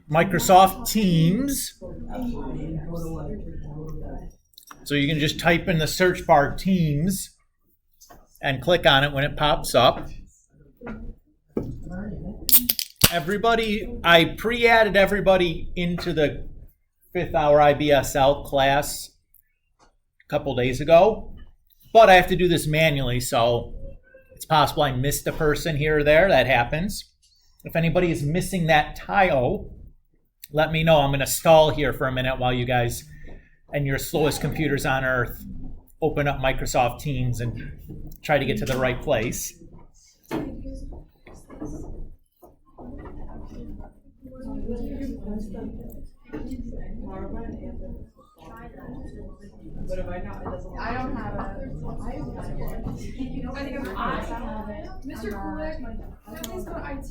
Microsoft Teams. So you can just type in the search bar Teams and click on it when it pops up. Everybody, I pre-added everybody into the 5th hour IBSL class a couple days ago, but I have to do this manually, so it's possible I missed a person here or there. That happens. If anybody is missing that tile, let me know. I'm going to stall here for a minute while you guys and your slowest computers on earth open up Microsoft Teams and try to get to the right place. I don't have it. Mr. Kulik, please go to IT.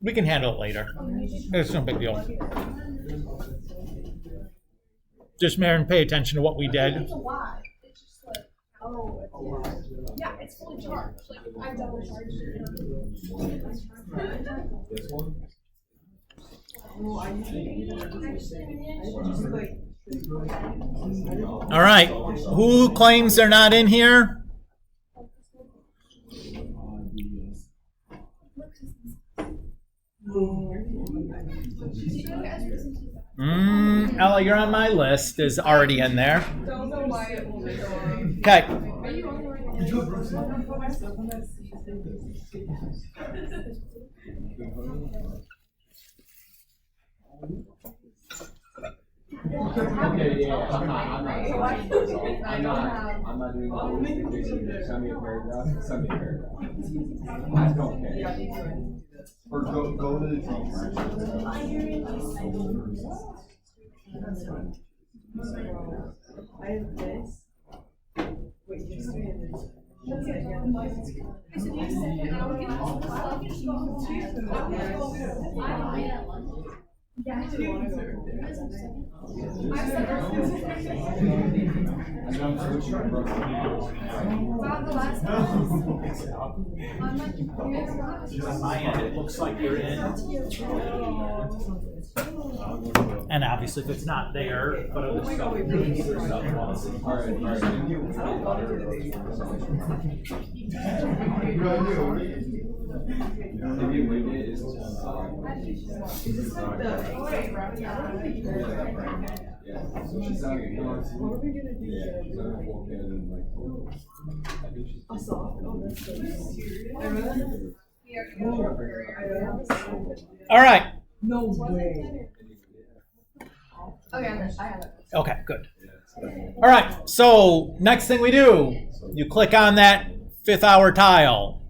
We can handle it later. It's no big deal. Just Maren, pay attention to what we did. It's just like, yeah, it's fully charged. Like, I double charged it. All right. Who claims they're not in here? Ella, you're on my list. Is already in there. Don't know why it will be going. Okay. Are you on the right? Okay, yeah, I'm not doing all this. Send me a paragraph. Send me a paragraph. I don't care. Or go to the team. I have this. Wait, just do this. On my end, it looks like you're in. And obviously, if it's not there, but other stuff. All right. No way. Okay, I have it. Okay, good. All right, so next thing we do, you click on that 5th hour tile.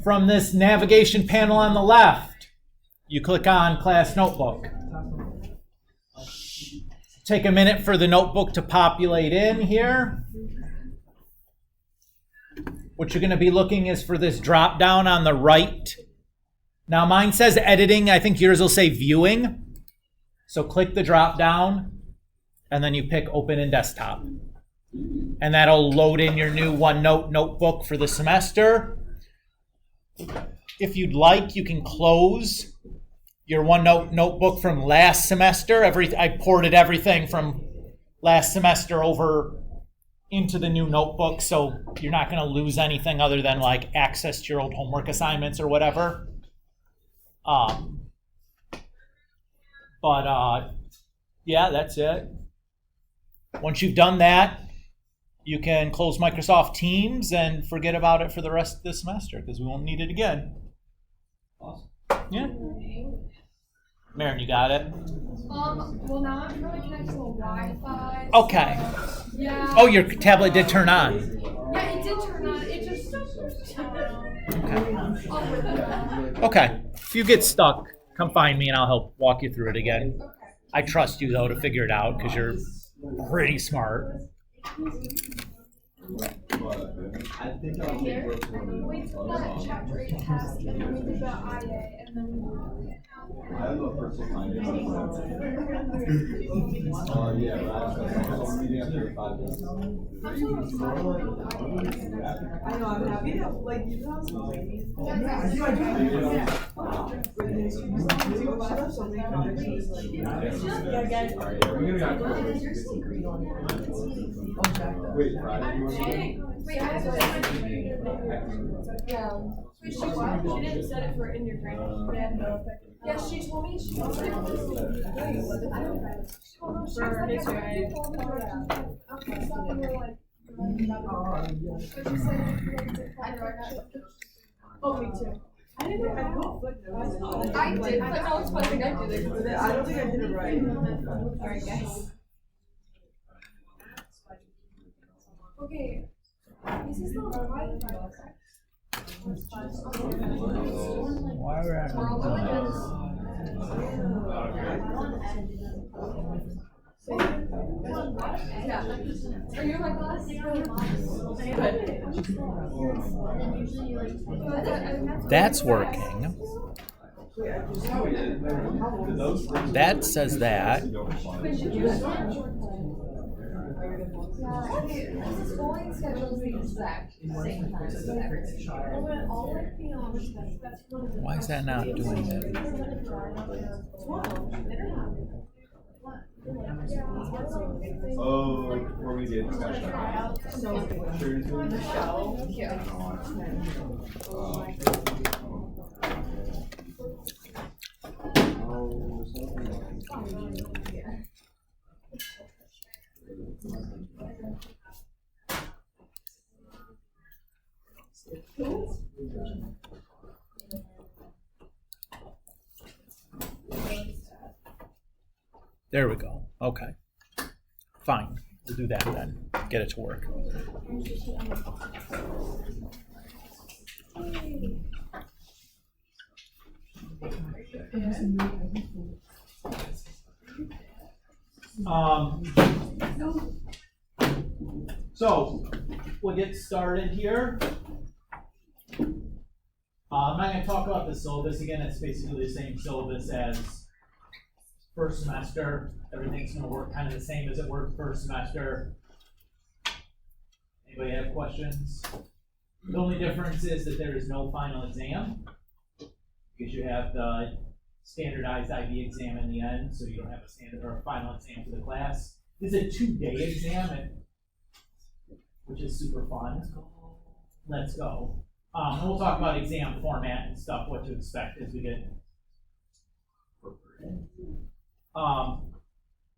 From this navigation panel on the left, you click on Class Notebook. Take a minute for the notebook to populate in here. What you're going to be looking is for this drop down on the right. Now mine says editing. I think yours will say viewing. So click the drop down and then you pick open in desktop. And that'll load in your new OneNote notebook for the semester. If you'd like, you can close your OneNote notebook from last semester. I ported everything from last semester over into the new notebook, so you're not going to lose anything other than like access to your old homework assignments or whatever. Yeah, that's it. Once you've done that, you can close Microsoft Teams and forget about it for the rest of the semester because we won't need it again. Awesome. Yeah. Maren, you got it? Well, now I'm really connected to Wi-Fi. Okay. Yeah. Oh, your tablet did turn on. Yeah, it did turn on. It just. Okay. If you get stuck, come find me and I'll help walk you through it again. I trust you, though, to figure it out because you're pretty smart. I think I'll take Here, both one. we took that chapter 8 test, and then we did the IA, and then I don't know personal finance. Oh, yeah, right. I'm meeting after 5 minutes. I know, I'm happy to, like, you know, Wait, Friday? Wait, I have to yeah. Wait, she didn't set it for in your grade. Yeah, no. Yeah, she told me she was like, I don't know. For his grade. Oh, me too. I didn't know I know footnotes. I did, but no, it's funny, I did it. I don't think I did it right. Alright, guys. Okay. This is the right. Why are Yeah. Are you my boss? That's working. That says that. This schooling schedule is the exact same time as everything. Why is that not doing it? Oh, before we get discussion. There we go. Okay. Fine. We'll do that then. Get it to work. So we'll get started here. I'm not going to talk about the syllabus again. It's basically the same syllabus as first semester. Everything's going to work kind of the same as it worked first semester. Anybody have questions? The only difference is that there is no final exam because you have the standardized IB exam in the end, so you don't have a standard or a final exam for the class. This is a 2-day exam, which is super fun. Let's go. And we'll talk about exam format and stuff, what to expect as we get.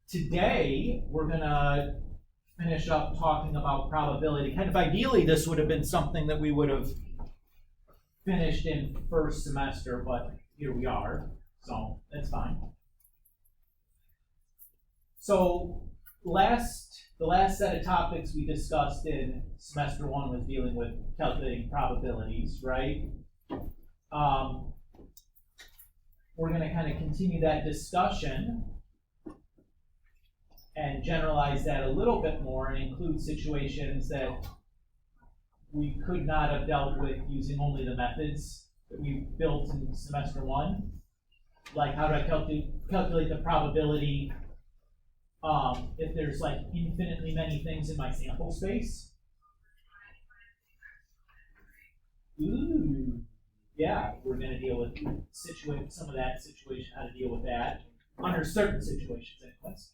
Today, we're going to finish up talking about probability. Kind of ideally, this would have been something that we would have finished in first semester, but here we are, so that's fine. So the last set of topics we discussed in semester 1 was dealing with calculating probabilities, right? We're going to kind of continue that discussion and generalize that a little bit more and include situations that we could not have dealt with using only the methods that we built in semester 1. Like how do I calculate the probability if there's like infinitely many things in my sample space? Ooh, yeah, we're going to deal with some of that situation, how to deal with that under certain situations, anyways.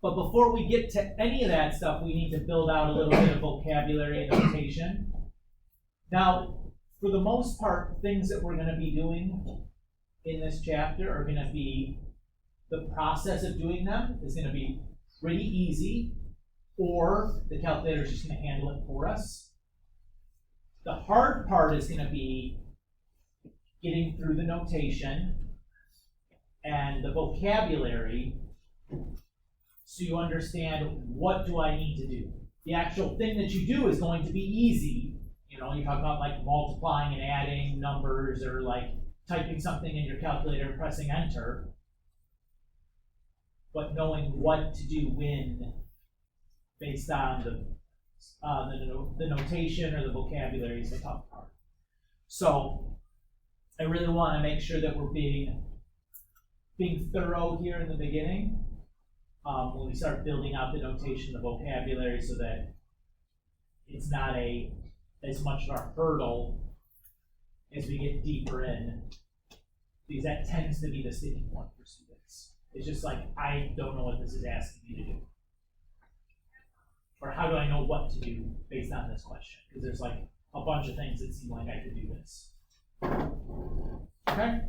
But before we get to any of that stuff, we need to build out a little bit of vocabulary and notation. Now, for the most part, things that we're going to be doing in this chapter are going to be, the process of doing them is going to be pretty easy, or the calculator is just going to handle it for us. The hard part is going to be getting through the notation and the vocabulary so you understand what do I need to do. The actual thing that you do is going to be easy. You know, you talk about like multiplying and adding numbers or like typing something in your calculator and pressing enter. But knowing what to do when based on the the notation or the vocabulary is the tough part. So I really want to make sure that we're being thorough here in the beginning when we start building out the notation, the vocabulary, so that it's not as much of a hurdle as we get deeper in, because that tends to be the sticking point for students. It's just like, I don't know what this is asking me to do. Or how do I know what to do based on this question? Because there's like a bunch of things that seem like I could do this. Okay?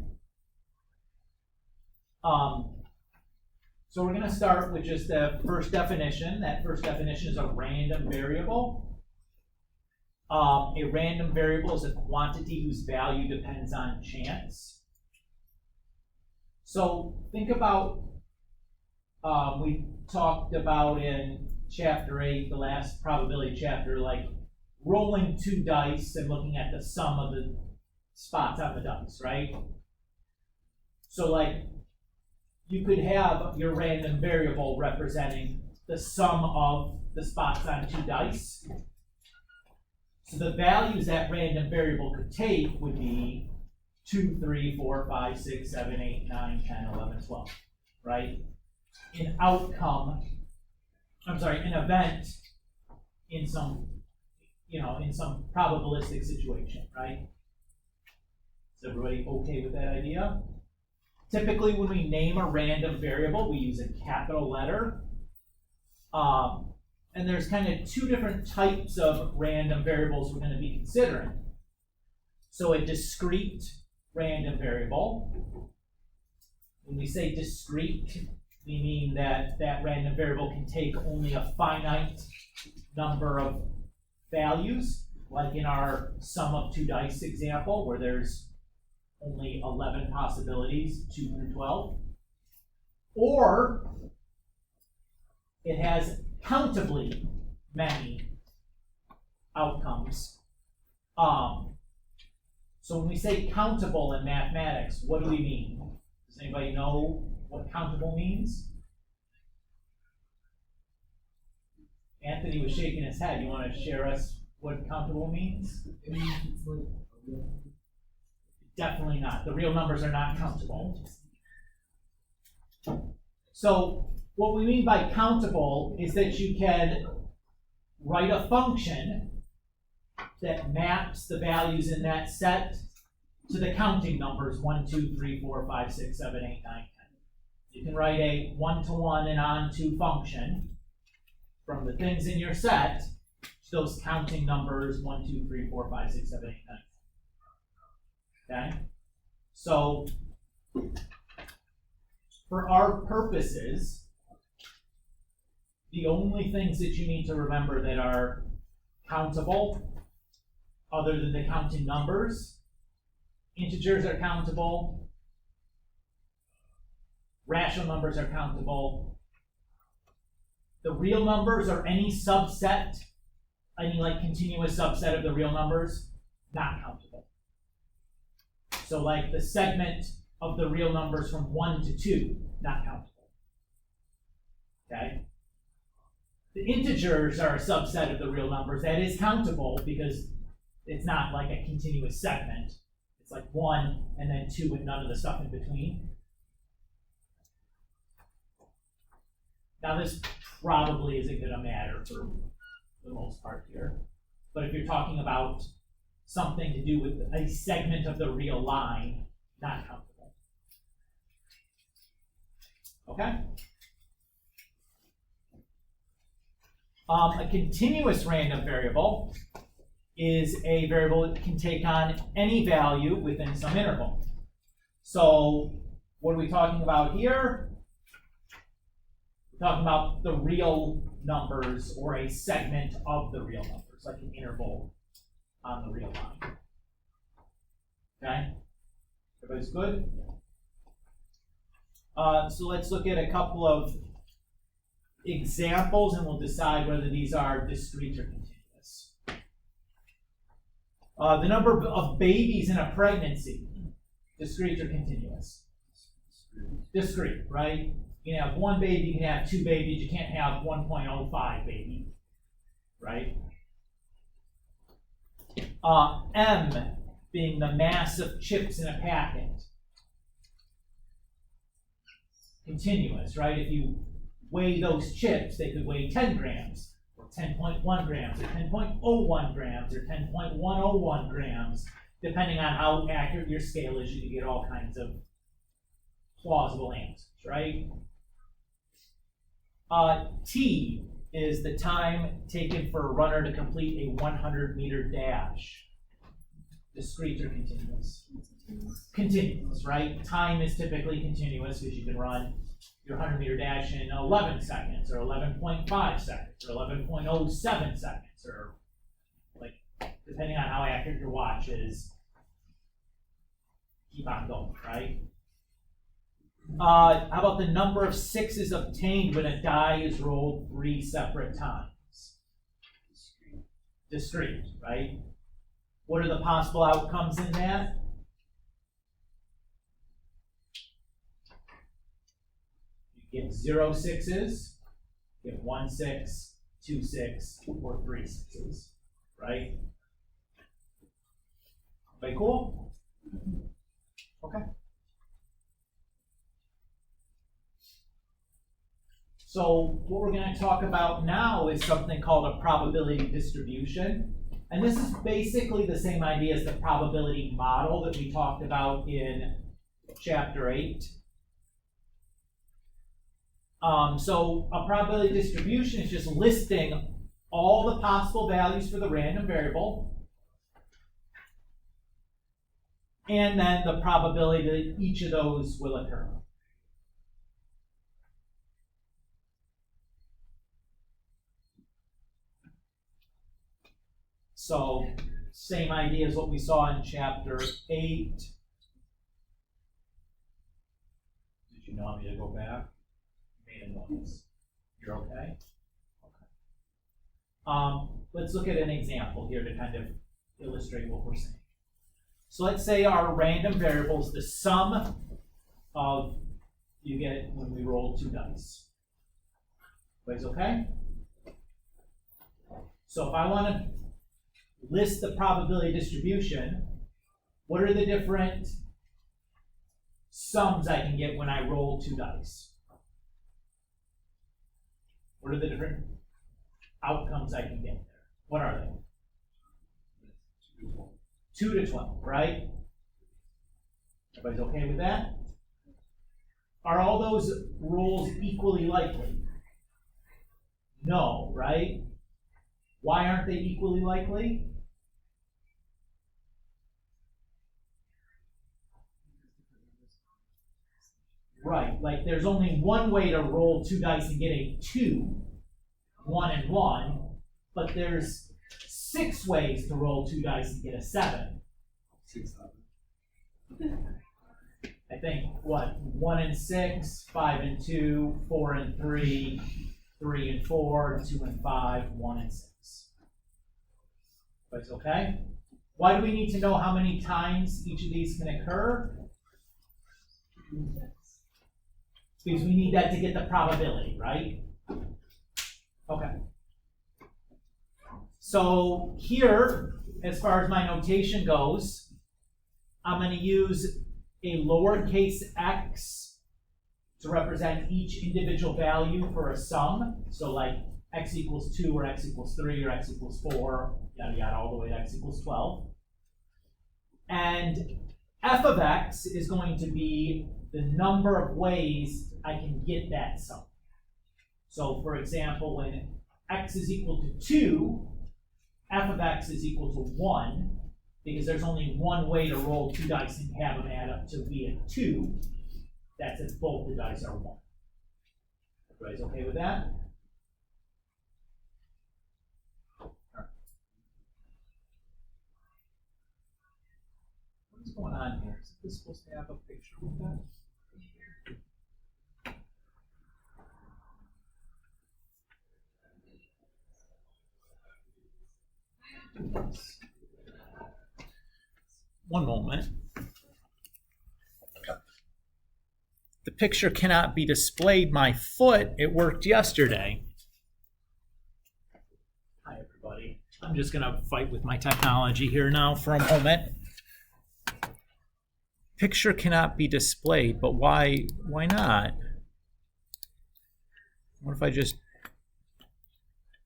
So we're going to start with just the first definition. That first definition is a random variable. A random variable is a quantity whose value depends on chance. So think about, we talked about in chapter 8, the last probability chapter, like rolling 2 dice and looking at the sum of the spots on the dice, right? So like, you could have your random variable representing the sum of the spots on 2 dice. So the values that random variable could take would be 2, 3, 4, 5, 6, 7, 8, 9, 10, 11, 12, right? An outcome, an event in some, in some probabilistic situation, right? Is everybody okay with that idea? Typically, when we name a random variable, we use a capital letter. And there's kind of 2 different types of random variables we're going to be considering. So a discrete random variable. When we say discrete, we mean that that random variable can take only a finite number of values, like in our sum of 2 dice example, where there's only 11 possibilities, 2 through 12. Or it has countably many outcomes. So when we say countable in mathematics, what do we mean? Does anybody know what countable means? Anthony was shaking his head. You want to share us what countable means? Definitely not. The real numbers are not countable. So what we mean by countable is that you can write a function that maps the values in that set to the counting numbers 1, 2, 3, 4, 5, 6, 7, 8, 9, 10. You can write a 1-to-1 and on-to function from the things in your set to those counting numbers 1, 2, 3, 4, 5, 6, 7, 8, 9. Okay? So, for our purposes, the only things that you need to remember that are countable, other than the counting numbers, integers are countable, rational numbers are countable, the real numbers or any subset, any like continuous subset of the real numbers, not countable. So like the segment of the real numbers from 1 to 2, not countable. Okay? The integers are a subset of the real numbers. That is countable because it's not like a continuous segment. It's like 1 and then 2 and none of the stuff in between. Now this probably isn't going to matter for the most part here. But if you're talking about something to do with a segment of the real line, not countable. Okay? A continuous random variable is a variable that can take on any value within some interval. So what are we talking about here? We're talking about the real numbers or a segment of the real numbers, like an interval on the real line. Okay? Everybody's good? So let's look at a couple of examples and we'll decide whether these are discrete or continuous. The number of babies in a pregnancy, discrete or continuous? Discrete, right? You can have 1 baby, you can have 2 babies, you can't have 1.05 baby, right? M being the mass of chips in a packet. Continuous, right? If you weigh those chips, they could weigh 10 grams, or 10.1 grams, or 10.01 grams, or 10.101 grams, depending on how accurate your scale is. You can get all kinds of plausible answers, right? T is the time taken for a runner to complete a 100-meter dash. Discrete or continuous? Continuous, right? Time is typically continuous because you can run your 100-meter dash in 11 seconds, or 11.5 seconds, or 11.07 seconds, or like, depending on how accurate your watch is, keep on going, right? How about the number of sixes obtained when a die is rolled 3 separate times? Discrete, right? What are the possible outcomes in that? You get 0 sixes, you get 1 6, 2 6, or 3 sixes, right? Everybody cool? Okay. So what we're going to talk about now is something called a probability distribution. And this is basically the same idea as the probability model that we talked about in chapter 8. So a probability distribution is just listing all the possible values for the random variable, and then the probability that each of those will occur. So, same idea as what we saw in chapter 8. Did you want me to go back? Made a noise. You're okay? Okay. Let's look at an example here to kind of illustrate what we're saying. So let's say our random variable is the sum of, you get it when we roll 2 dice. Everybody's okay? So if I want to list the probability distribution, what are the different sums I can get when I roll 2 dice? What are the different outcomes I can get there? What are they? 2 to 12, right? Everybody's okay with that? Are all those rolls equally likely? No, right? Why aren't they equally likely? Right, like there's only one way to roll 2 dice and get a 2, 1 and 1, but there's 6 ways to roll 2 dice and get a 7. 6, 7. I think, what, 1 and 6, 5 and 2, 4 and 3, 3 and 4, 2 and 5, 1 and 6. That's okay? Why do we need to know how many times each of these can occur? Because we need that to get the probability, right? Okay. So here, as far as my notation goes, I'm going to use a lowercase x to represent each individual value for a sum. So like x equals 2 or x equals 3 or x equals 4, yada yada, all the way to x equals 12. And f of x is going to be the number of ways I can get that sum. So for example, when x is equal to 2, f of x is equal to 1, because there's only one way to roll 2 dice and have them add up to be a 2. That's if both the dice are 1. Everybody's okay with that? What's going on here? Is this supposed to have a picture with that? One moment. The picture cannot be displayed. My foot, it worked yesterday. Hi, everybody. I'm just going to fight with my technology here now for a moment. Picture cannot be displayed, but why not? What if I just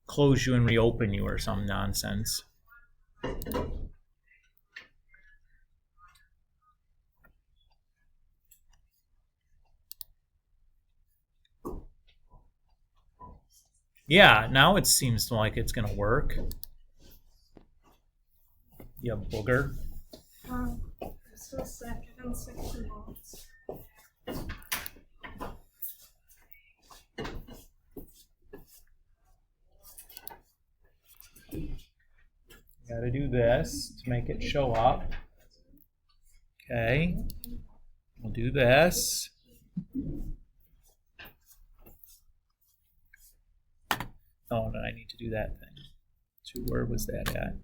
close you and reopen you or some nonsense? Yeah, now it seems like it's going to work. You booger. Just a second, 60 volts. Got to do this to make it show up. Okay. We'll do this. Oh, no, I need to do that thing. So where was that at?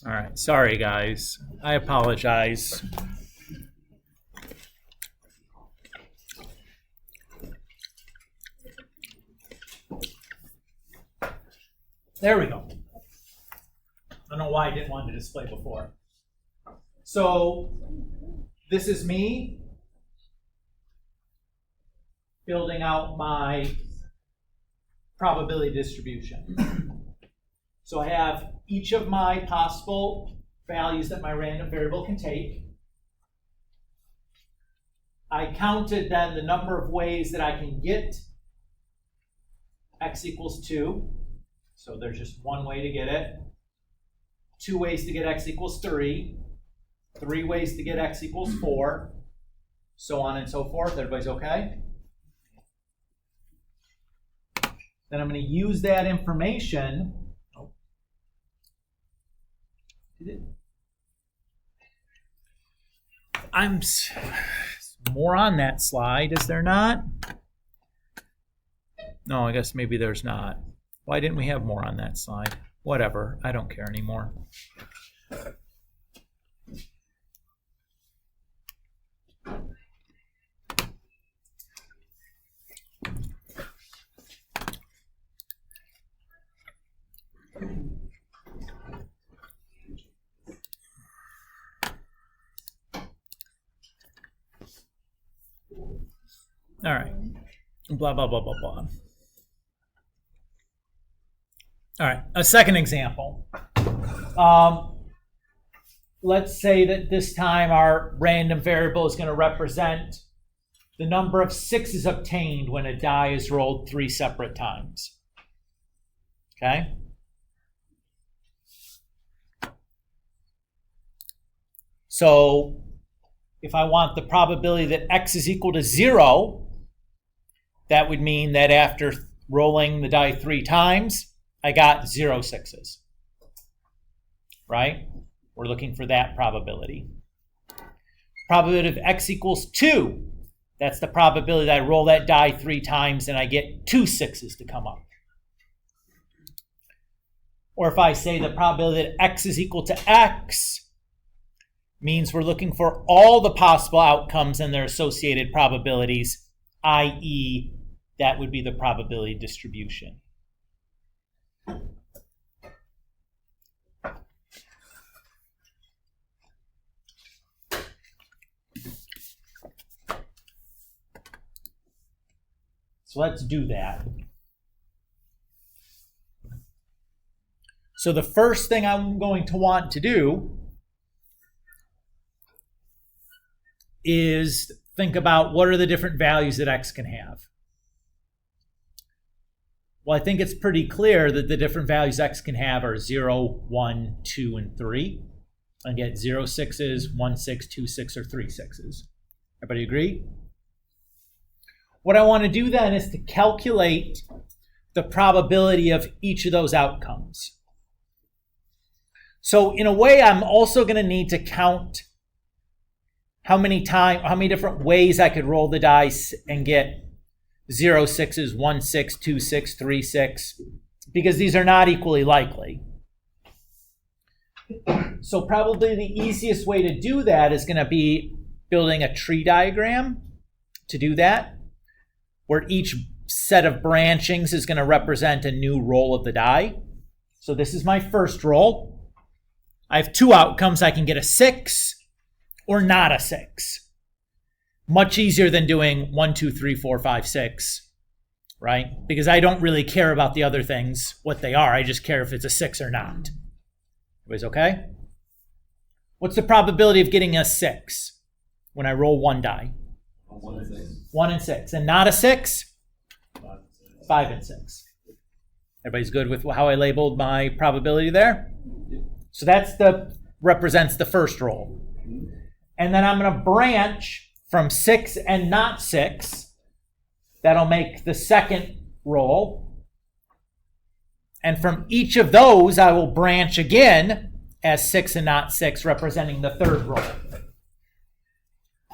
All right, sorry guys. I apologize. There we go. I don't know why I didn't want to display before. So this is me building out my probability distribution. So I have each of my possible values that my random variable can take. I counted then the number of ways that I can get x equals 2. So there's just one way to get it. 2 ways to get x equals 3. 3 ways to get x equals 4. So on and so forth. Everybody's okay? Then I'm going to use that information. I'm more on that slide, is there not? No, I guess maybe there's not. Why didn't we have more on that slide? Whatever, I don't care anymore. All right, blah, blah, blah, blah, blah. All right, a second example. Let's say that this time our random variable is going to represent the number of 6s obtained when a die is rolled 3 separate times. Okay? So if I want the probability that x is equal to 0, that would mean that after rolling the die 3 times, I got 0 6s, right? We're looking for that probability. Probability of x equals 2. That's the probability that I roll that die 3 times and I get 2 6s to come up. Or if I say the probability that x is equal to x, means we're looking for all the possible outcomes and their associated probabilities, i.e., that would be the probability distribution. So let's do that. So the first thing I'm going to want to do is think about what are the different values that x can have. Well, I think it's pretty clear that the different values x can have are 0, 1, 2, and 3. I get 0 6s, 1 6, 2 6, or 3 6s. Everybody agree? What I want to do then is to calculate the probability of each of those outcomes. So in a way, I'm also going to need to count how many different ways I could roll the dice and get 0 6s, 1 6, 2 6, 3 6, because these are not equally likely. So probably the easiest way to do that is going to be building a tree diagram to do that, where each set of branchings is going to represent a new roll of the die. So this is my first roll. I have two outcomes. I can get a 6 or not a 6. Much easier than doing 1, 2, 3, 4, 5, 6, right? Because I don't really care about the other things, what they are. I just care if it's a 6 or not. Everybody's okay? What's the probability of getting a 6 when I roll one die? 1 and 6. 1 and 6. And not a 6? 5 and 6. Everybody's good with how I labeled my probability there? So that's represents the first roll. And then I'm going to branch from 6 and not 6. That'll make the second roll. And from each of those, I will branch again as 6 and not 6, representing the third roll.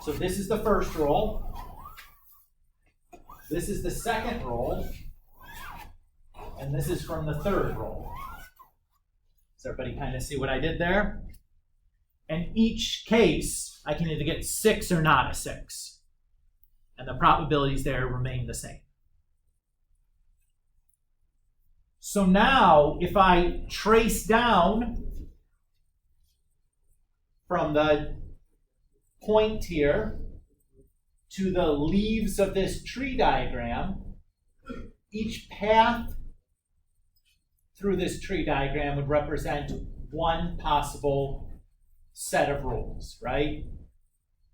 So this is the first roll. This is the second roll. And this is from the third roll. Does everybody kind of see what I did there? In each case, I can either get 6 or not a 6. And the probabilities there remain the same. So now, if I trace down from the point here to the leaves of this tree diagram, each path through this tree diagram would represent one possible set of rolls, right?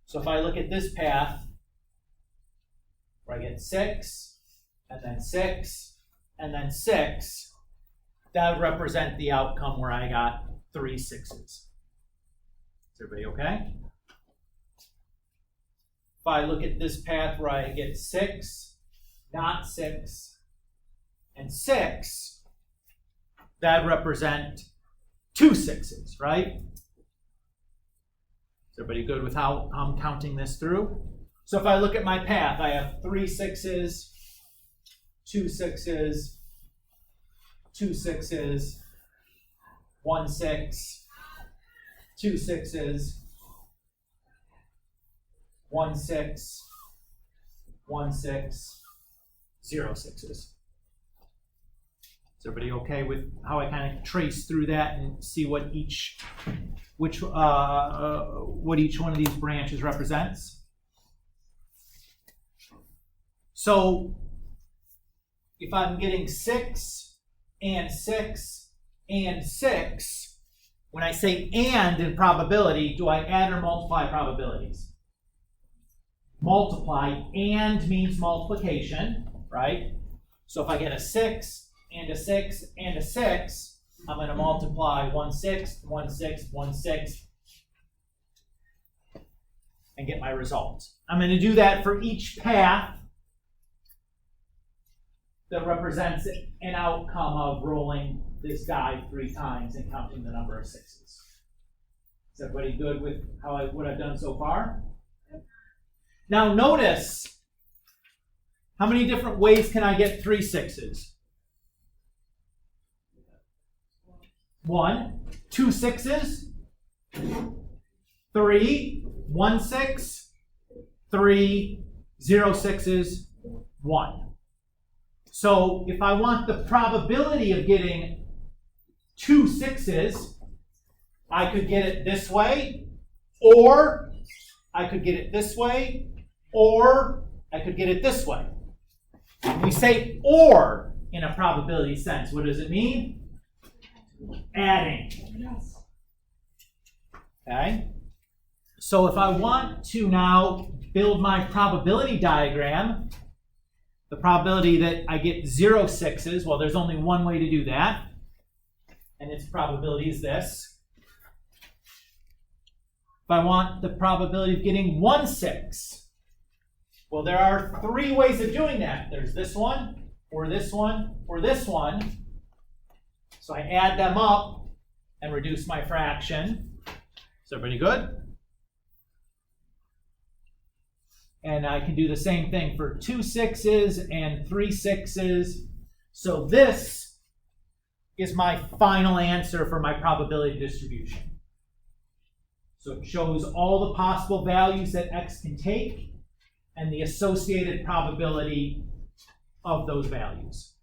So if I look at this path, where I get 6, and then 6, and then 6, that would represent the outcome where I got 3 6s. Is everybody okay? If I look at this path where I get 6, not 6, and 6, that would represent 2 6s, right? Is everybody good with how I'm counting this through? So if I look at my path, I have 3 6s, 2 6s, 2 6s, 1 6, 2 6s, 1 6, 1 6, 0 6s. Is everybody okay with how I kind of trace through that and see what each one of these branches represents? So if I'm getting 6 and 6 and 6, when I say and in probability, do I add or multiply probabilities? Multiply. And means multiplication, right? So if I get a 6 and a 6 and a 6, I'm going to multiply 1 6, 1 6, 1 6, and get my result. I'm going to do that for each path that represents an outcome of rolling this die 3 times and counting the number of 6s. Is everybody good with what I've done so far? Now notice, how many different ways can I get 3 6s? 1, 2 6s, 3, 1 6, 3, 0 6s, 1. So if I want the probability of getting 2 6s, I could get it this way, or I could get it this way, or I could get it this way. When we say or in a probability sense, what does it mean? Adding. Okay? So if I want to now build my probability diagram, the probability that I get 0 6s, well, there's only one way to do that, and its probability is this. If I want the probability of getting 1 6, well, there are 3 ways of doing that. There's this one, or this one, or this one. So I add them up and reduce my fraction. Is everybody good? And I can do the same thing for 2 6s and 3 6s. So this is my final answer for my probability distribution. So it shows all the possible values that x can take and the associated probability of those values.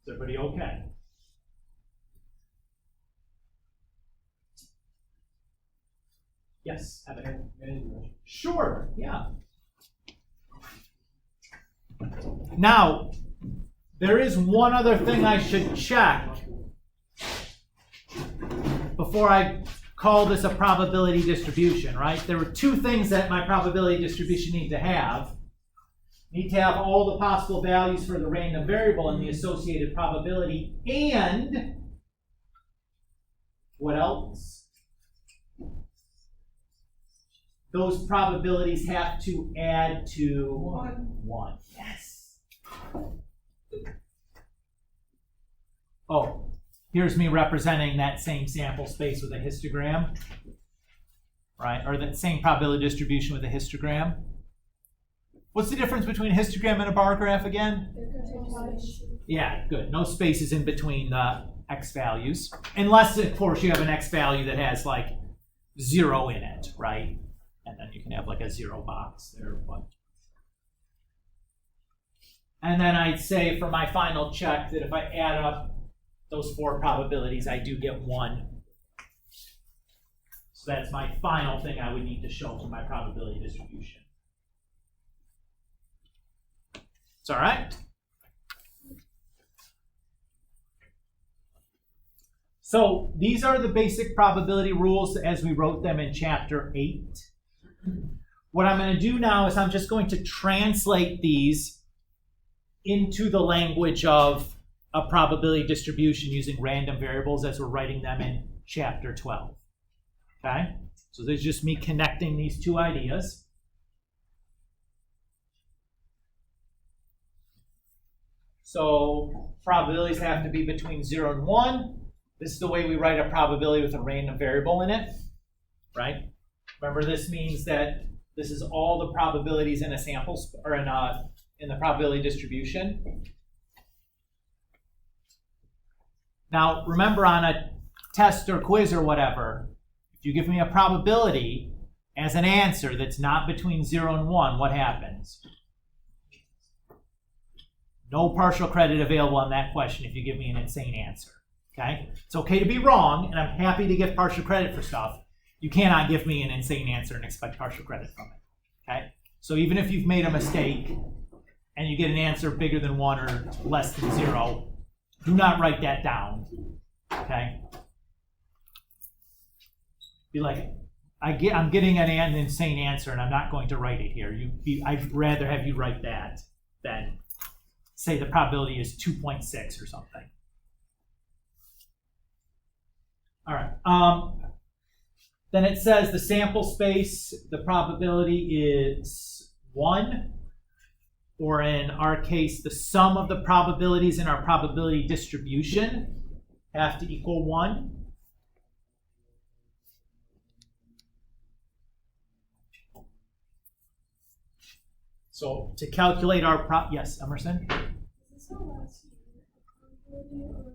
Is everybody okay? Yes, Evan. Sure, yeah. Now, there is one other thing I should check before I call this a probability distribution, right? There were 2 things that my probability distribution need to have. Need to have all the possible values for the random variable and the associated probability, and what else? Those probabilities have to add to 1. Yes. Oh, here's me representing that same sample space with a histogram, right? Or that same probability distribution with a histogram. What's the difference between a histogram and a bar graph again? Yeah, good. No spaces in between the x values. Unless, of course, you have an x value that has like 0 in it, right? And then you can have like a 0 box there. And then I'd say for my final check that if I add up those 4 probabilities, I do get 1. So that's my final thing I would need to show for my probability distribution. It's all right? So these are the basic probability rules as we wrote them in chapter 8. What I'm going to do now is I'm just going to translate these into the language of a probability distribution using random variables as we're writing them in chapter 12. Okay? So there's just me connecting these 2 ideas. So probabilities have to be between 0 and 1. This is the way we write a probability with a random variable in it, right? Remember, this means that this is all the probabilities in a sample or in the probability distribution. Now, remember, on a test or quiz or whatever, if you give me a probability as an answer that's not between 0 and 1, what happens? No partial credit available on that question if you give me an insane answer. Okay? It's okay to be wrong, and I'm happy to give partial credit for stuff. You cannot give me an insane answer and expect partial credit from it. Okay? So even if you've made a mistake and you get an answer bigger than 1 or less than 0, do not write that down. Okay? Be like, I'm getting an insane answer and I'm not going to write it here. I'd rather have you write that than say the probability is 2.6 or something. All right. Then it says the sample space, the probability is 1, or in our case, the sum of the probabilities in our probability distribution have to equal 1. So to calculate our yes, Emerson? Is this the last year or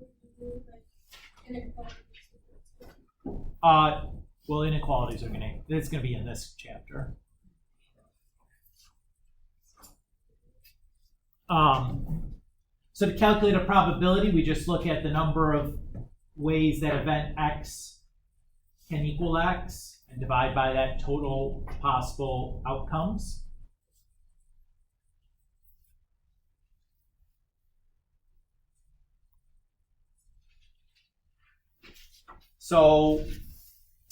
inequality? Well, inequalities are it's gonna be in this chapter. So to calculate a probability, we just look at the number of ways that event X can equal X and divide by that total possible outcomes. So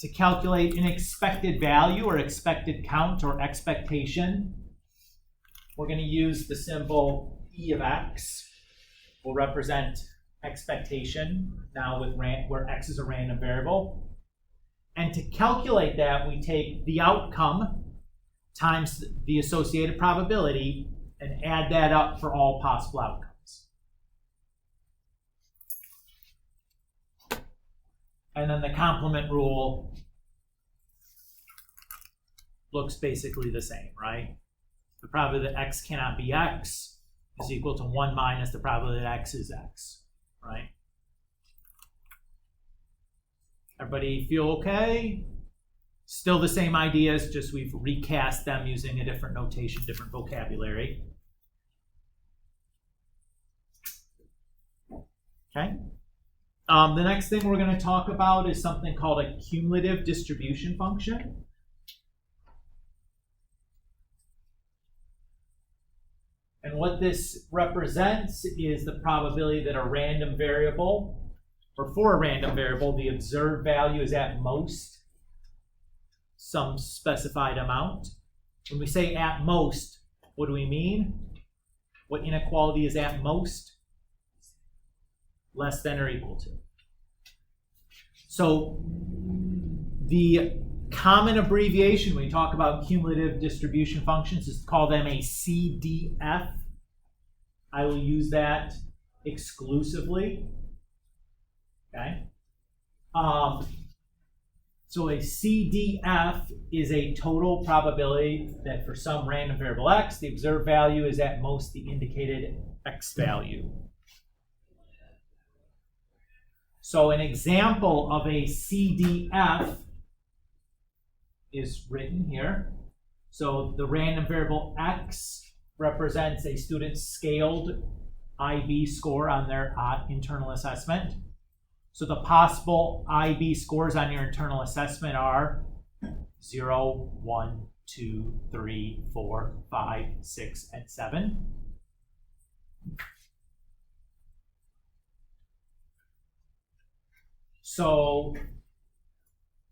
to calculate an expected value or expected count or expectation, we're going to use the symbol E of X. Will represent expectation now with where X is a random variable. And to calculate that, we take the outcome times the associated probability and add that up for all possible outcomes. And then the complement rule looks basically the same, right? The probability that x cannot be x is equal to 1 minus the probability that x is x, right? Everybody feel okay? Still the same ideas, just we've recast them using a different notation, different vocabulary. Okay. The next thing we're going to talk about is something called a cumulative distribution function. And what this represents is the probability that a random variable, or for a random variable, the observed value is at most some specified amount. When we say at most, what do we mean? What inequality is at most? Less than or equal to. So the common abbreviation when we talk about cumulative distribution functions is to call them a CDF. I will use that exclusively. Okay. So a CDF is a total probability that for some random variable x, the observed value is at most the indicated x value. So an example of a CDF is written here. So the random variable x represents a student's scaled IB score on their internal assessment. So the possible IB scores on your internal assessment are 0, 1, 2, 3, 4, 5, 6, and 7. So,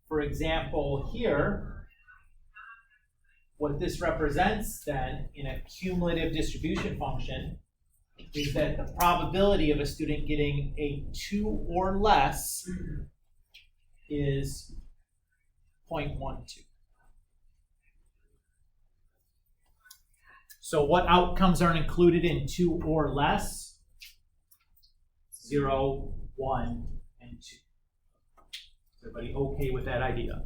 for example, here, what this represents then in a cumulative distribution function is that the probability of a student getting a 2 or less is 0.12. So what outcomes are included in 2 or less? 0, 1, and 2. Is everybody okay with that idea?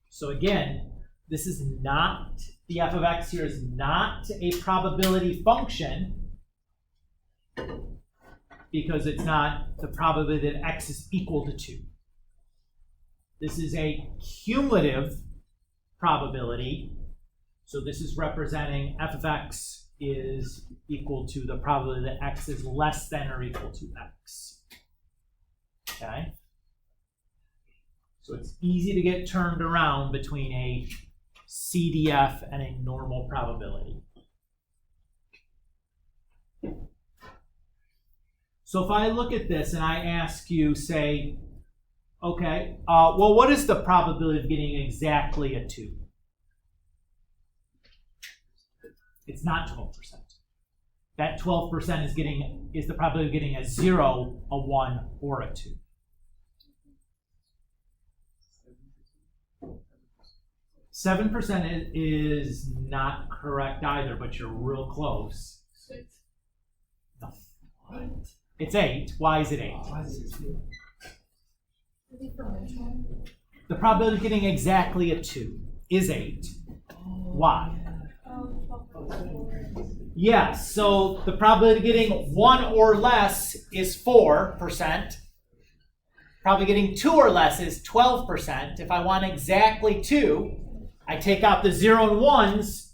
So again, this is not, the f of x here is not a probability function because it's not the probability that x is equal to 2. This is a cumulative probability. So this is representing f of x is equal to the probability that x is less than or equal to x. Okay? So it's easy to get turned around between a CDF and a normal probability. So if I look at this and I ask you, say, okay, well, what is the probability of getting exactly a 2? It's not 12%. That 12% is the probability of getting a 0, a 1, or a 2. 7% is not correct either, but you're real close. 6. No. It's 8. Why is it 8? The probability of getting exactly a 2 is 8. Why? Yes, so the probability of getting 1 or less is 4%. Probably getting 2 or less is 12%. If I want exactly 2, I take out the 0 and 1s,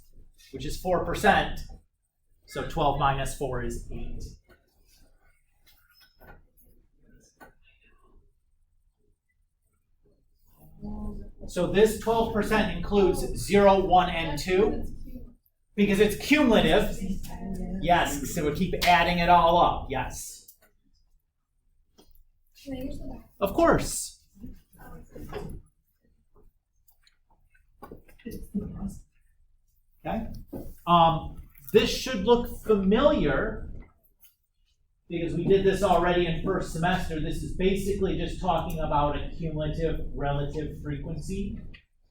which is 4%. So 12 minus 4 is 8. So this 12% includes 0, 1, and 2. Because it's cumulative. Yes, so we keep adding it all up. Yes. Of course. Okay. This should look familiar because we did this already in first semester. This is basically just talking about a cumulative relative frequency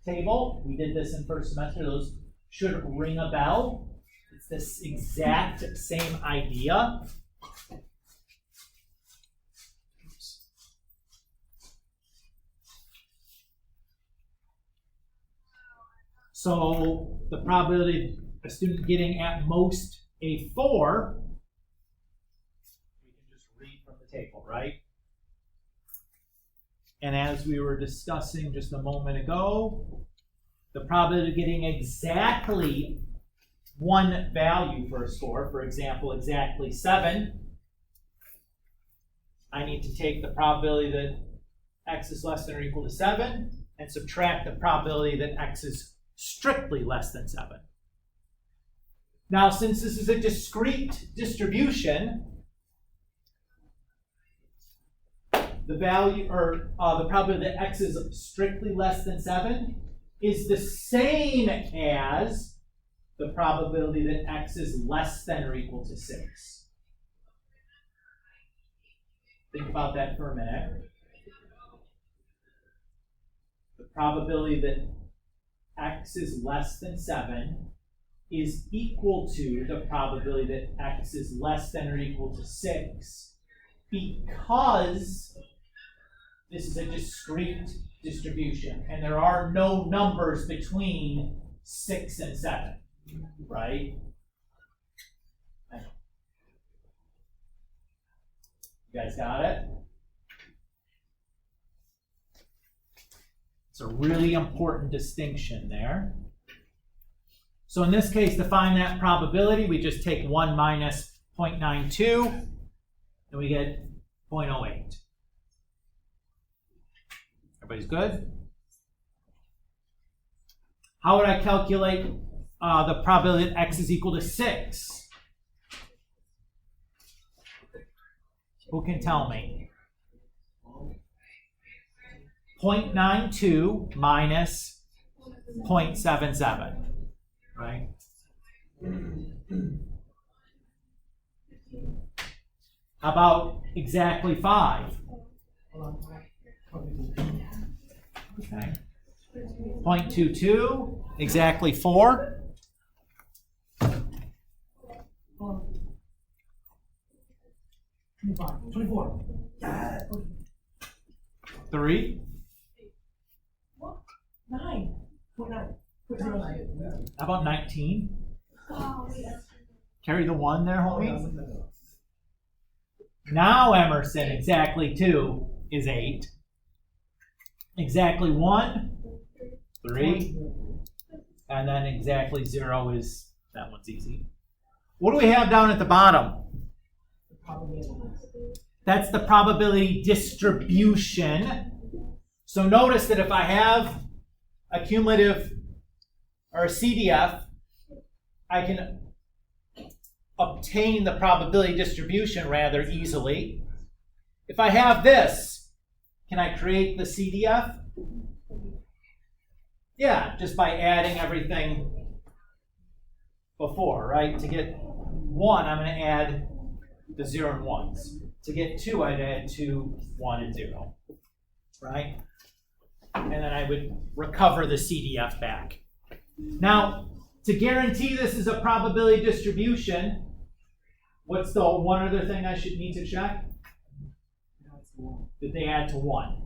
table. We did this in first semester. Those should ring a bell. It's this exact same idea. So the probability of a student getting at most a 4, we can just read from the table, right? And as we were discussing just a moment ago, the probability of getting exactly one value for a score, for example, exactly 7, I need to take the probability that x is less than or equal to 7 and subtract the probability that x is strictly less than 7. Now, since this is a discrete distribution, the value, or the probability that x is strictly less than 7 is the same as the probability that x is less than or equal to 6. Think about that for a minute. The probability that x is less than 7 is equal to the probability that x is less than or equal to 6 because this is a discrete distribution and there are no numbers between 6 and 7, right? You guys got it? It's a really important distinction there. So in this case, to find that probability, we just take 1 minus 0.92, and we get 0.08. Everybody's good? How would I calculate the probability that x is equal to 6? Who can tell me? 0.92 minus 0.77, right? How about exactly 5? Okay. 0.22, exactly 4. 24. 3. 9. 49. How about 19? Oh, yeah. Carry the 1 there, homie. Now, Emerson, exactly 2 is 8. Exactly 1, 3. And then exactly 0 is, that one's easy. What do we have down at the bottom? That's the probability distribution. So notice that if I have a cumulative or a CDF, I can obtain the probability distribution rather easily. If I have this, can I create the CDF? Yeah, just by adding everything before, right? To get 1, I'm going to add the 0 and 1s. To get 2, I'd add 2, 1, and 0, right? And then I would recover the CDF back. Now, to guarantee this is a probability distribution, what's the one other thing I should need to check? That they add to 1.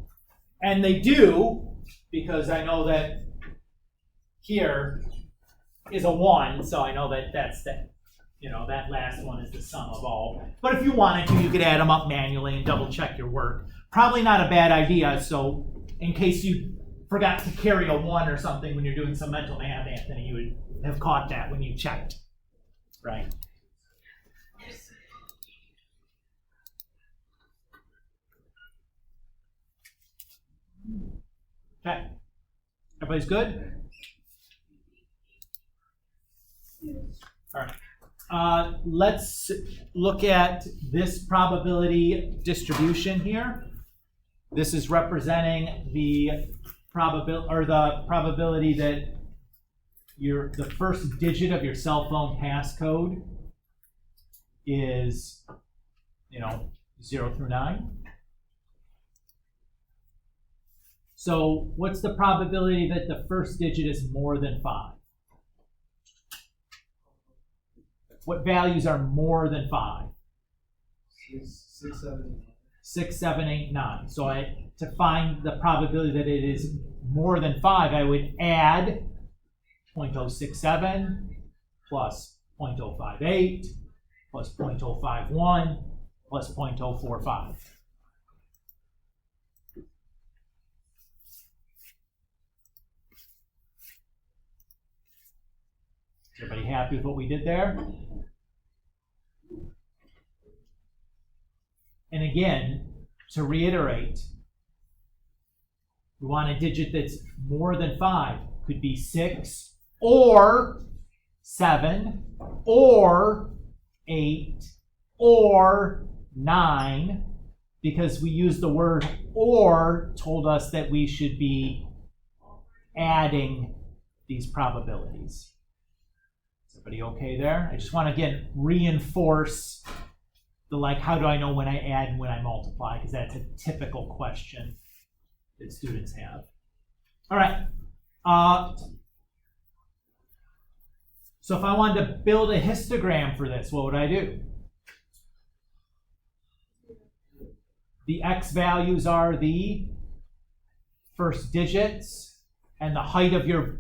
And they do, because I know that here is a 1, so I know that that's the, that last one is the sum of all. But if you wanted to, you could add them up manually and double check your work. Probably not a bad idea, so in case you forgot to carry a 1 or something when you're doing some mental math, Anthony, you would have caught that when you checked, right? Okay, everybody's good? All right, let's look at this probability distribution here. This is representing the probability that the first digit of your cell phone passcode is 0 through 9. So what's the probability that the first digit is more than 5? What values are more than 5? 6, 7, 8, 9. So to find the probability that it is more than 5, I would add 0.067 plus 0.058 plus 0.051 plus 0.045. Is everybody happy with what we did there? And again, to reiterate, we want a digit that's more than 5. Could be 6 or 7 or 8 or 9, because we used the word or told us that we should be adding these probabilities. Is everybody okay there? I just want to, again, reinforce the, like, how do I know when I add and when I multiply? Because that's a typical question that students have. All right. So if I wanted to build a histogram for this, what would I do? The x values are the first digits, and the height of your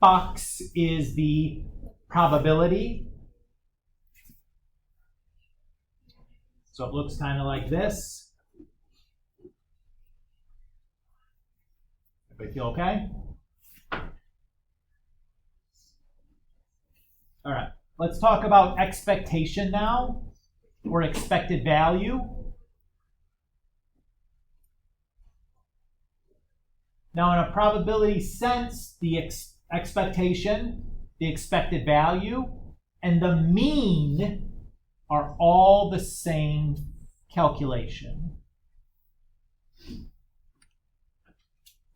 box is the probability. So it looks kind of like this. Everybody feel okay? All right, let's talk about expectation now, or expected value. Now, in a probability sense, the expectation, the expected value, and the mean are all the same calculation.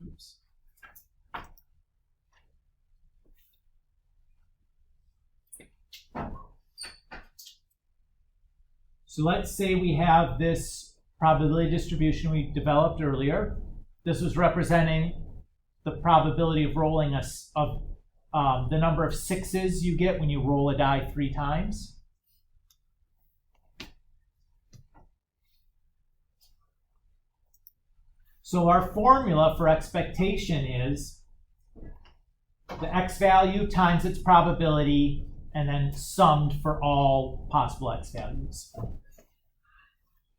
Oops. So let's say we have this probability distribution we developed earlier. This was representing the probability of rolling the number of 6s you get when you roll a die 3 times. So our formula for expectation is the x value times its probability, and then summed for all possible x values.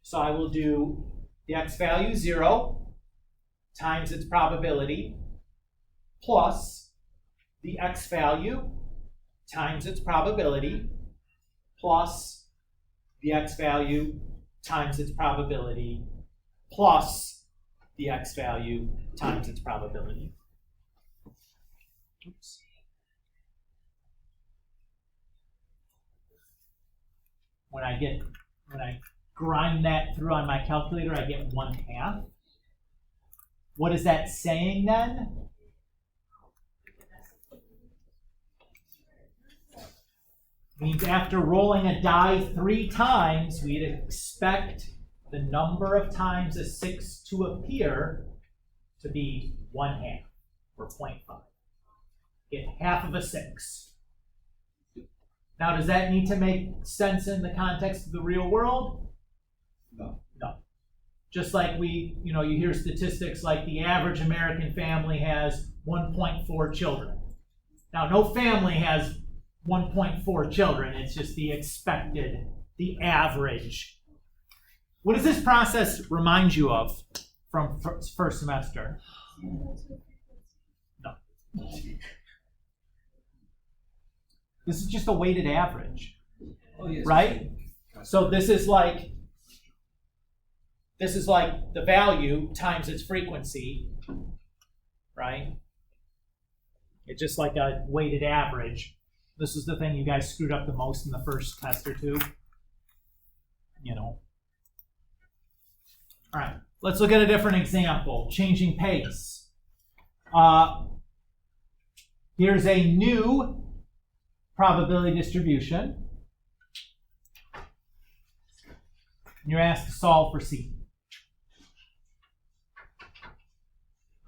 So I will do the x value 0 times its probability plus the x value times its probability plus the x value times its probability plus the x value times its probability. Oops. When I grind that through on my calculator, I get 1/2. What is that saying then? Means after rolling a die 3 times, we'd expect the number of times a 6 to appear to be 1/2, or 0.5. Get half of a 6. Now, does that need to make sense in the context of the real world? No. No. Just like you hear statistics like the average American family has 1.4 children. Now, no family has 1.4 children. It's just the expected, the average. What does this process remind you of from first semester? No. This is just a weighted average, right? So this is like the value times its frequency, right? It's just like a weighted average. This is the thing you guys screwed up the most in the first test or two. All right, let's look at a different example, changing pace. Here's a new probability distribution. You're asked to solve for C.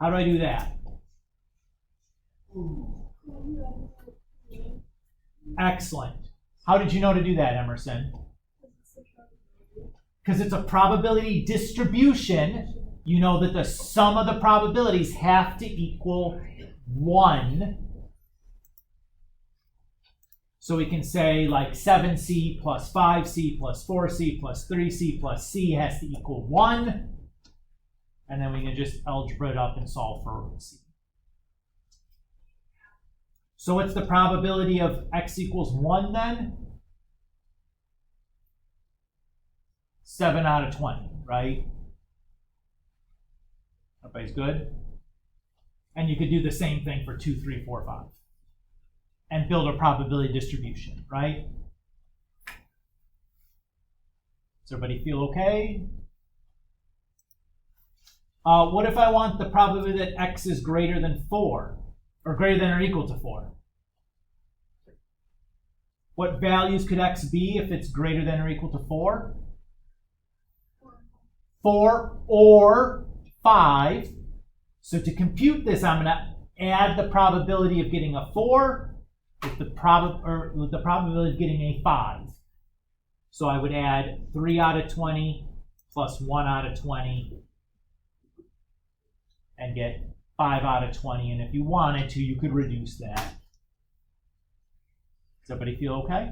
How do I do that? Excellent. How did you know to do that, Emerson? Because it's a probability distribution. You know that the sum of the probabilities have to equal 1. So we can say like 7c plus 5c plus 4c plus 3c plus c has to equal 1. And then we can just algebra it up and solve for c. So what's the probability of x equals 1 then? 7 out of 20, right? Everybody's good? And you could do the same thing for 2, 3, 4, 5. And build a probability distribution, right? Does everybody feel okay? What if I want the probability that x is greater than 4, or greater than or equal to 4? What values could x be if it's greater than or equal to 4? 4 or 5. So to compute this, I'm going to add the probability of getting a 4 with the probability of getting a 5. So I would add 3 out of 20 plus 1 out of 20 and get 5 out of 20. And if you wanted to, you could reduce that. Does everybody feel okay?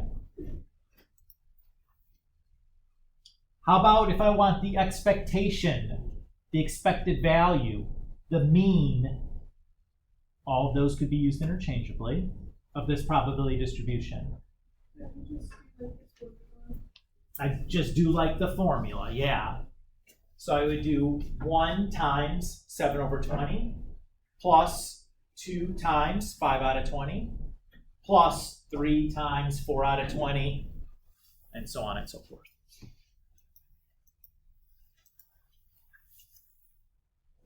How about if I want the expectation, the expected value, the mean? All of those could be used interchangeably of this probability distribution. I just do like the formula, yeah. So I would do 1 times 7 over 20 plus 2 times 5 out of 20 plus 3 times 4 out of 20 and so on and so forth.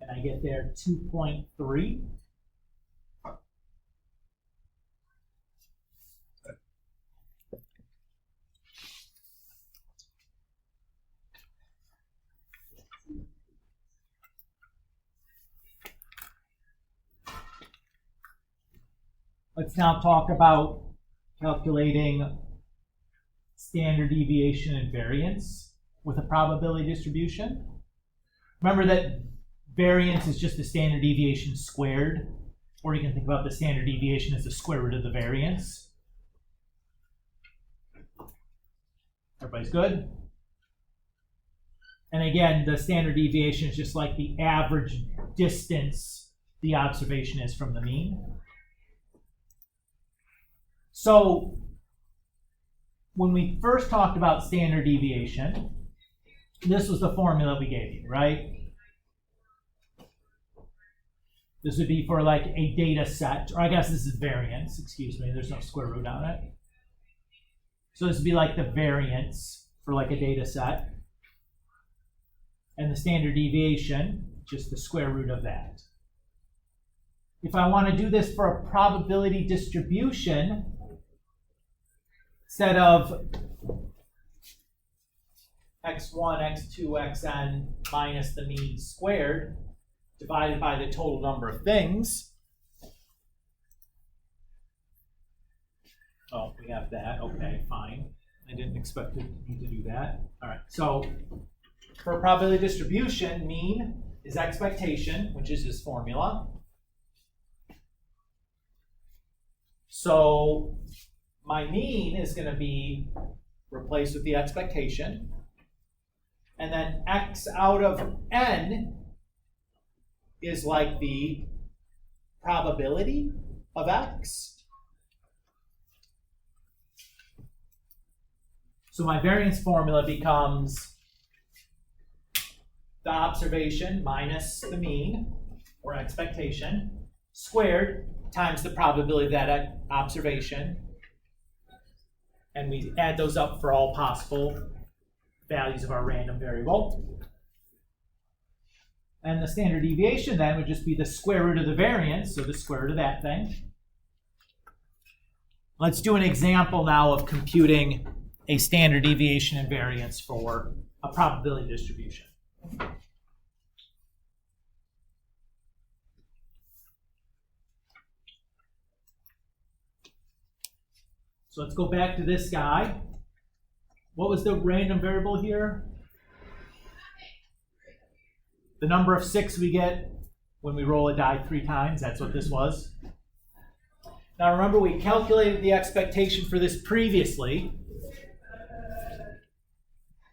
And I get there 2.3. Let's now talk about calculating standard deviation and variance with a probability distribution. Remember that variance is just the standard deviation squared, or you can think about the standard deviation as the square root of the variance. Everybody's good? And again, the standard deviation is just like the average distance the observation is from the mean. So when we first talked about standard deviation, this was the formula we gave you, right? This would be for like a data set, or I guess this is variance, excuse me, there's no square root on it. So this would be like the variance for like a data set. And the standard deviation, just the square root of that. If I want to do this for a probability distribution, instead of x1, x2, xn minus the mean squared, divided by the total number of things. Oh, we have that. Okay, fine. I didn't expect you to do that. All right, so for a probability distribution, mean is expectation, which is this formula. So my mean is going to be replaced with the expectation. And then x out of n is like the probability of x. So my variance formula becomes the observation minus the mean, or expectation, squared times the probability of that observation. And we add those up for all possible values of our random variable. And the standard deviation then would just be the square root of the variance, so the square root of that thing. Let's do an example now of computing a standard deviation and variance for a probability distribution. So let's go back to this guy. What was the random variable here? The number of 6 we get when we roll a die 3 times, that's what this was. Now remember, we calculated the expectation for this previously.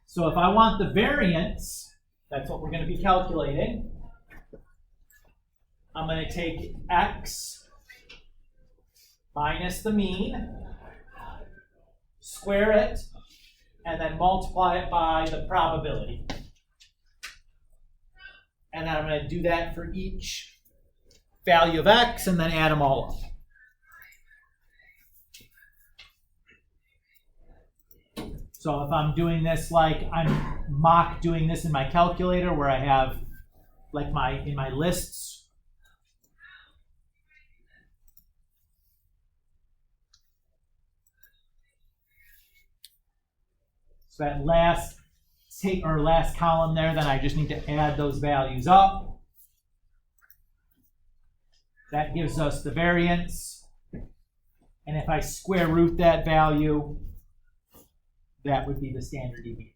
So if I want the variance, that's what we're going to be calculating. I'm going to take x minus the mean, square it, and then multiply it by the probability. And then I'm going to do that for each value of x and then add them all up. So if I'm doing this like I'm mock doing this in my calculator where I have like in my lists. So that last column there, then I just need to add those values up. That gives us the variance. And if I square root that value, that would be the standard deviation.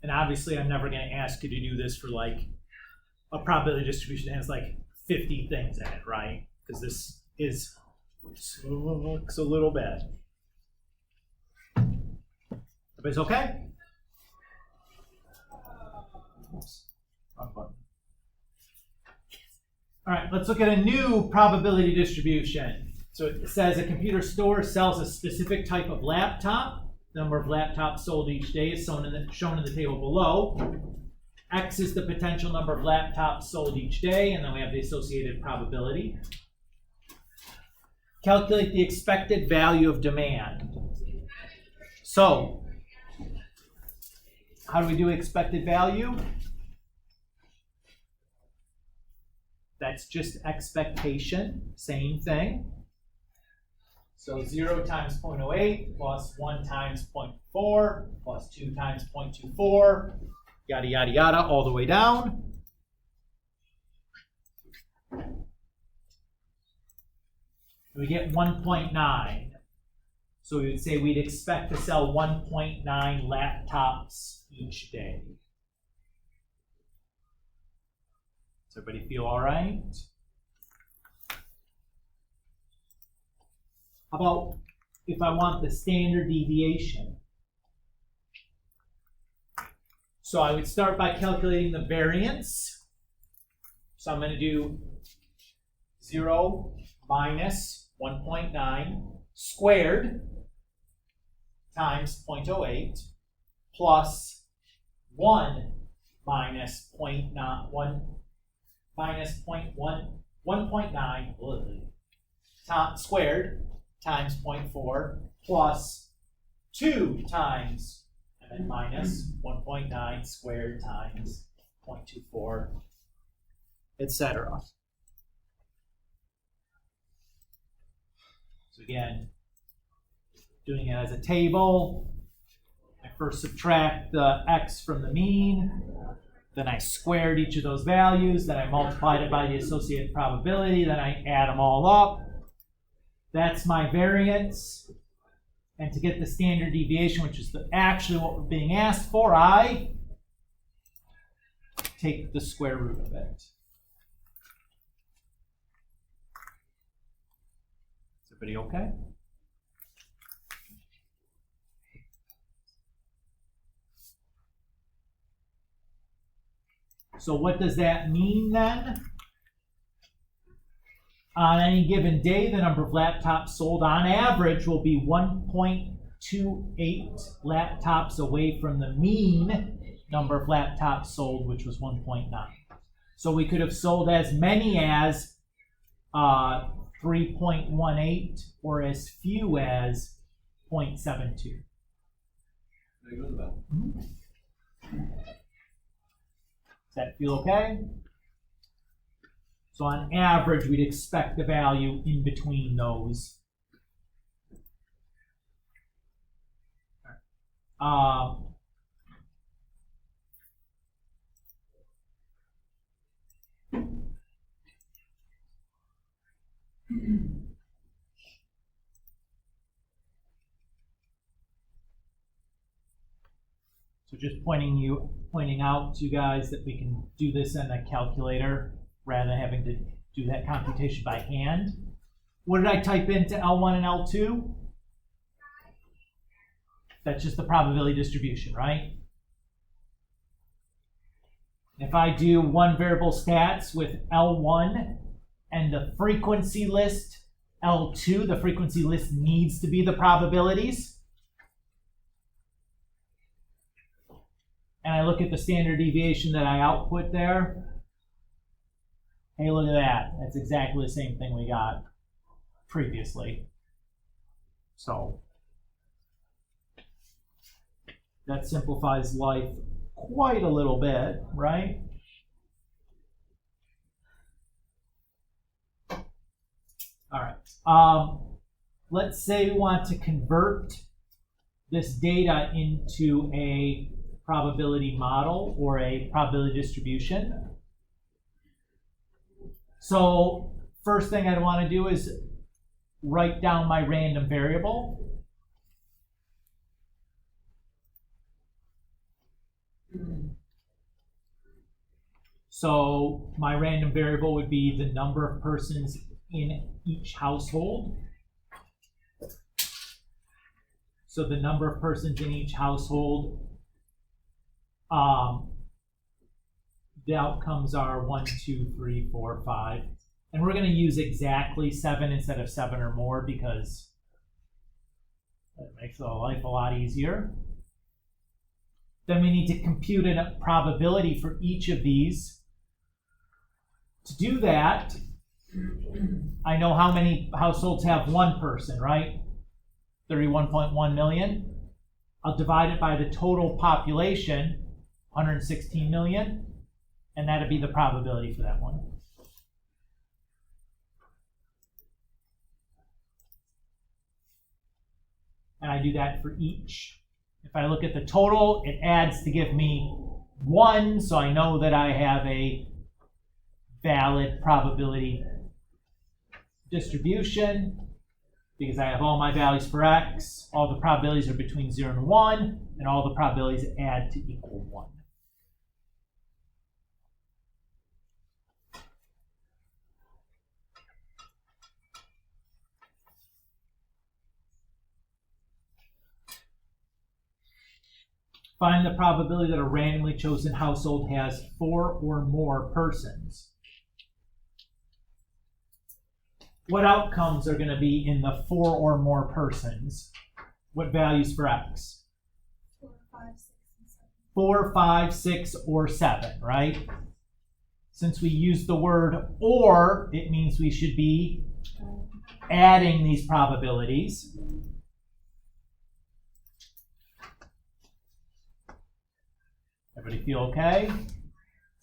And obviously, I'm never going to ask you to do this for like a probability distribution that has like 50 things in it, right? Because this looks a little bad. Everybody's okay? Oops, wrong button. All right, let's look at a new probability distribution. So it says a computer store sells a specific type of laptop. The number of laptops sold each day is shown in the table below. X is the potential number of laptops sold each day, and then we have the associated probability. Calculate the expected value of demand. So, how do we do expected value? That's just expectation, same thing. So 0 times 0.08 plus 1 times 0.4 plus 2 times 0.24, yada, yada, yada, all the way down. We get 1.9. So we would say we'd expect to sell 1.9 laptops each day. Does everybody feel all right? How about if I want the standard deviation? So I would start by calculating the variance. So I'm going to do 0 minus 1.9 squared times 0.08 plus 1 minus 0.9 squared times 0.4 plus 2 times, and then minus 1.9 squared times 0.24, etc. So again, doing it as a table, I first subtract the x from the mean, then I squared each of those values, then I multiplied it by the associated probability, then I add them all up. That's my variance. And to get the standard deviation, which is actually what we're being asked for, I take the square root of it. Is everybody okay? So what does that mean then? On any given day, the number of laptops sold on average will be 1.28 laptops away from the mean number of laptops sold, which was 1.9. So we could have sold as many as 3.18 or as few as 0.72. Does that feel okay? So on average, we'd expect the value in between those. So just pointing out to you guys that we can do this in a calculator rather than having to do that computation by hand. What did I type into L1 and L2? That's just the probability distribution, right? If I do one variable stats with L1 and the frequency list L2, the frequency list needs to be the probabilities. And I look at the standard deviation that I output there. Hey, look at that. That's exactly the same thing we got previously. So that simplifies life quite a little bit, right? All right. Let's say we want to convert this data into a probability model or a probability distribution. So first thing I want to do is write down my random variable. So my random variable would be the number of persons in each household. So the number of persons in each household, the outcomes are 1, 2, 3, 4, 5. And we're going to use exactly 7 instead of 7 or more because that makes life a lot easier. Then we need to compute a probability for each of these. To do that, I know how many households have one person, right? 31.1 million. I'll divide it by the total population, 116 million, and that'd be the probability for that one. And I do that for each. If I look at the total, it adds to give me 1, so I know that I have a valid probability distribution because I have all my values for x. All the probabilities are between 0 and 1, and all the probabilities add to equal 1. Find the probability that a randomly chosen household has 4 or more persons. What outcomes are going to be in the 4 or more persons? What values for x? 4, 5, 6, and 7. 4, 5, 6, or 7, right? Since we use the word or, it means we should be adding these probabilities. Everybody feel okay?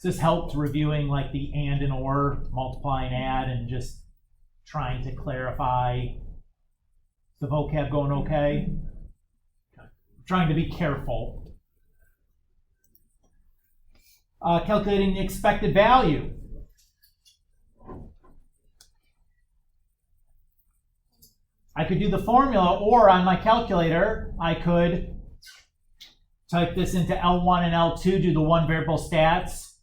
This helped reviewing like the and or, multiply and add, and just trying to clarify the vocab going okay. Trying to be careful. Calculating the expected value. I could do the formula, or on my calculator, I could type this into L1 and L2, do the one variable stats,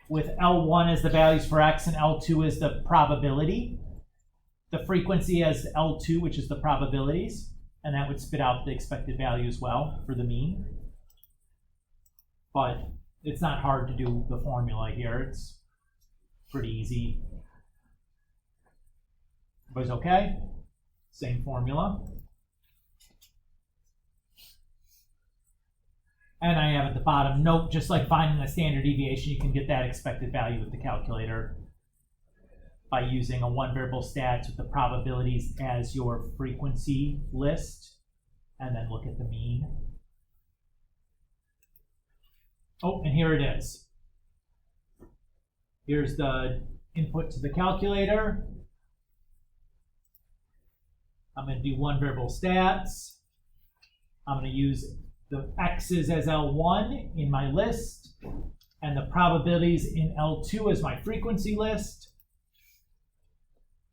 with L1 as the values for x and L2 as the probability. The frequency as L2, which is the probabilities, and that would spit out the expected value as well for the mean. But it's not hard to do the formula here. It's pretty easy. Everybody's okay? Same formula. And I have at the bottom, note, just like finding the standard deviation, you can get that expected value with the calculator by using a one variable stats with the probabilities as your frequency list, and then look at the mean. Oh, and here it is. Here's the input to the calculator. I'm going to do one variable stats. I'm going to use the x's as L1 in my list, and the probabilities in L2 as my frequency list.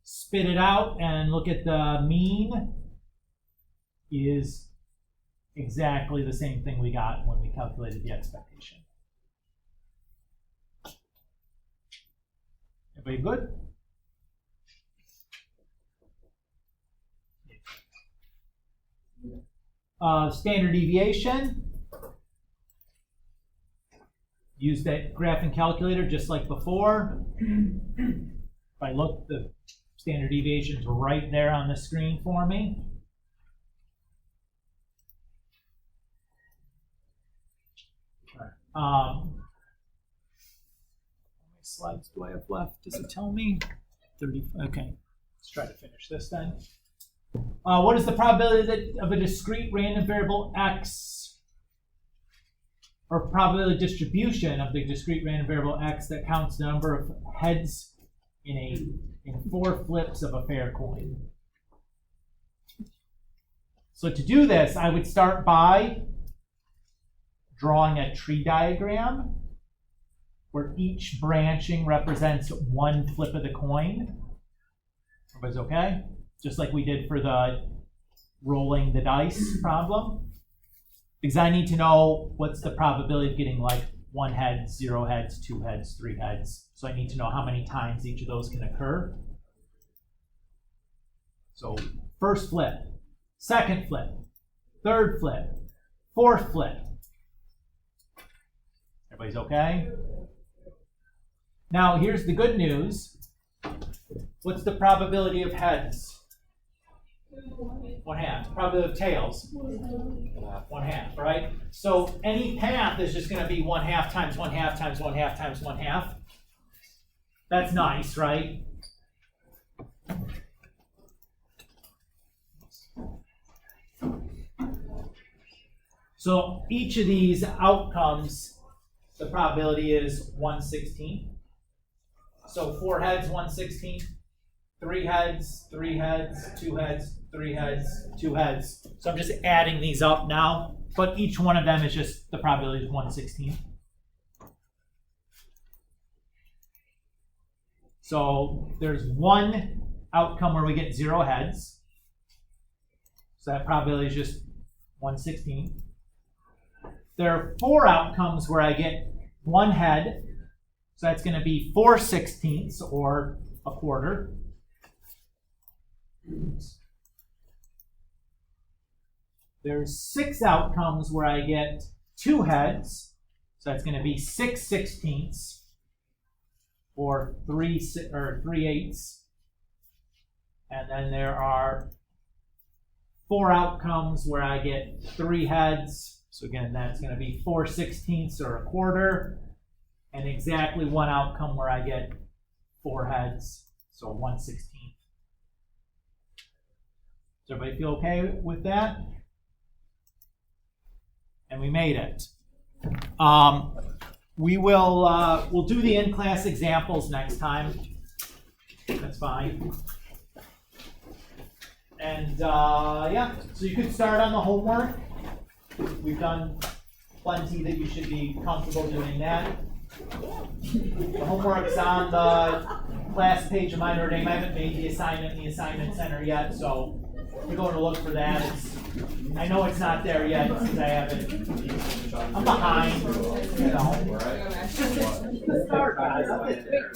Spit it out and look at the mean is exactly the same thing we got when we calculated the expectation. Everybody good? Standard deviation. Use that graphing calculator just like before. If I look, the standard deviation is right there on the screen for me. How many slides do I have left? Does it tell me? 30. Okay, let's try to finish this then. What is the probability of a discrete random variable x, or probability distribution of the discrete random variable x that counts the number of heads in 4 flips of a fair coin? So to do this, I would start by drawing a tree diagram where each branching represents 1 flip of the coin. Everybody's okay? Just like we did for the rolling the dice problem. Because I need to know what's the probability of getting like 1 head, 0 heads, 2 heads, 3 heads. So I need to know how many times each of those can occur. So first flip, second flip, third flip, fourth flip. Everybody's okay? Now here's the good news. What's the probability of heads? 1/2. Probability of tails? 1/2, right? So any path is just going to be 1/2 times 1/2 times 1/2 times 1/2. That's nice, right? So each of these outcomes, the probability is 1/16. So 4 heads, 1/16. 3 heads, 3 heads, 2 heads, 3 heads, 2 heads. So I'm just adding these up now, but each one of them is just the probability is 1/16. So there's one outcome where we get 0 heads. So that probability is just 1/16. There are 4 outcomes where I get 1 head. So that's going to be 4/16 or a quarter. There's 6 outcomes where I get 2 heads. So that's going to be 6/16 or 3/8. And then there are 4 outcomes where I get 3 heads. So again, that's going to be 4/16 or a quarter. And exactly 1 outcome where I get 4 heads, so 1/16. Does everybody feel okay with that? And we made it. We'll do the in-class examples next time. That's fine. And yeah, so you could start on the homework. We've done plenty that you should be comfortable doing that. The homework's on the class page of Minority Name. I haven't made the assignment in the assignment center yet, so we're going to look for that. I know it's not there yet since I haven't. I'm behind, you know. Start, guys. I'll get there.